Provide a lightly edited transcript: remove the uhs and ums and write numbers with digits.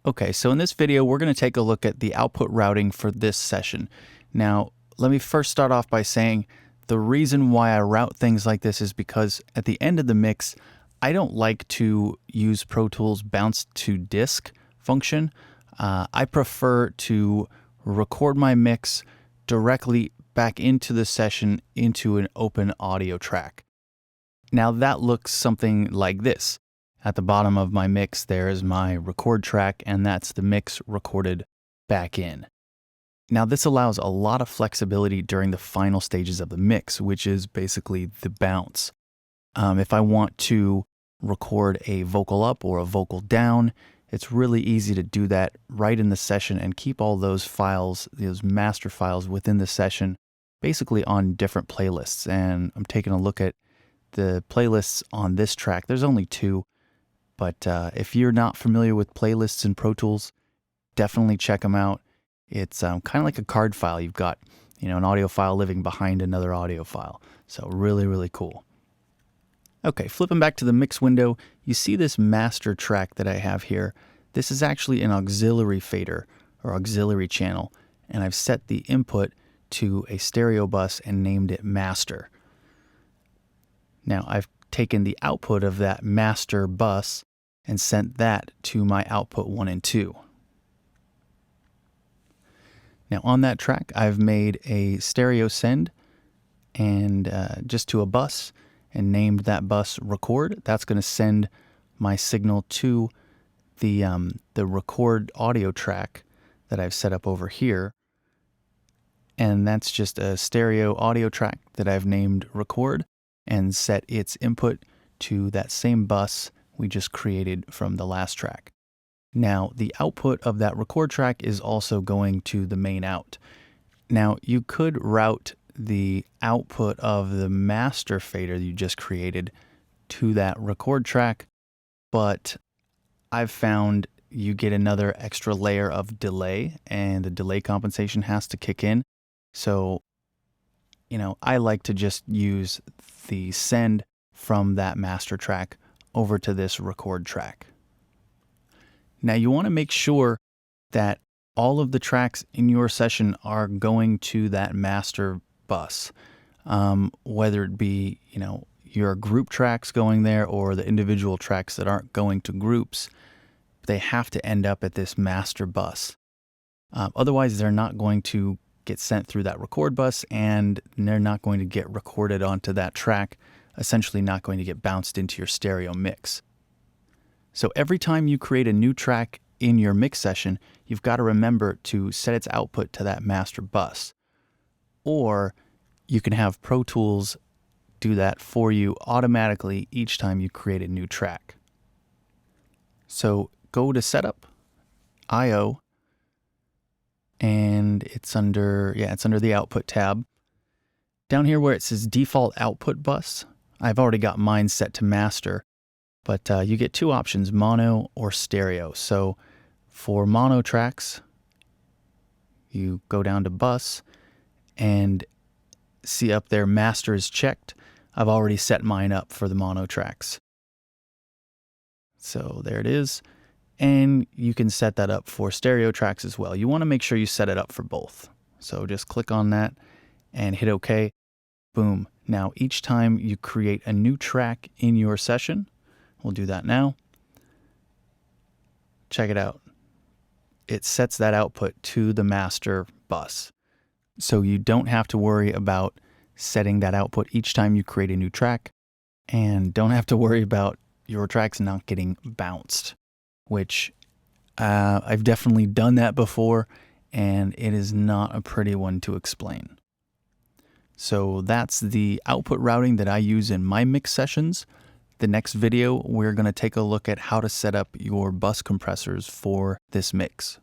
Okay, so in this video, we're going to take a look at the output routing for this session. Now, let me first start off by saying the reason why I route things like this is because at the end of the mix, I don't like to use Pro Tools bounce to disk function. I prefer to record my mix directly back into the session into an open audio track. Now that looks something like this. At the bottom of my mix, there is my record track, and that's the mix recorded back in. Now this allows a lot of flexibility during the final stages of the mix, which is basically the bounce. If I want to record a vocal up or a vocal down, it's really easy to do that right in the session and keep all those files, those master files within the session, basically on different playlists. And I'm taking a look at the playlists on this track. There's only two. But if you're not familiar with playlists in Pro Tools, definitely check them out. It's kind of like a card file. You've got, an audio file living behind another audio file. So really, really cool. Okay, flipping back to the mix window, you see this master track that I have here. This is actually an auxiliary fader or auxiliary channel, and I've set the input to a stereo bus and named it master. Now I've taken the output of that master bus and sent that to my output 1 and 2. Now on that track, I've made a stereo send and just to a bus and named that bus record. That's going to send my signal to the record audio track that I've set up over here. And that's just a stereo audio track that I've named record and set its input to that same bus we just created from the last track. Now, the output of that record track is also going to the main out. Now, you could route the output of the master fader you just created to that record track, but I've found you get another extra layer of delay, and the delay compensation has to kick in. So, I like to just use the send from that master track over to this record track. Now you want to make sure that all of the tracks in your session are going to that master bus, whether it be, your group tracks going there or the individual tracks that aren't going to groups. They have to end up at this master bus. Otherwise, they're not going to get sent through that record bus, and they're not going to get recorded onto that track, essentially not going to get bounced into your stereo mix. So every time you create a new track in your mix session, you've got to remember to set its output to that master bus. Or you can have Pro Tools do that for you automatically each time you create a new track. So go to Setup, I/O, and it's under the Output tab. Down here where it says Default Output Bus, I've already got mine set to master, but you get two options, mono or stereo. So for mono tracks, you go down to bus and see up there master is checked. I've already set mine up for the mono tracks. So there it is. And you can set that up for stereo tracks as well. You want to make sure you set it up for both. So just click on that and hit OK. Boom. Now each time you create a new track in your session, we'll do that now. Check it out. It sets that output to the master bus. So you don't have to worry about setting that output each time you create a new track, and don't have to worry about your tracks not getting bounced, which I've definitely done that before, and it is not a pretty one to explain. So that's the output routing that I use in my mix sessions. The next video, we're going to take a look at how to set up your bus compressors for this mix.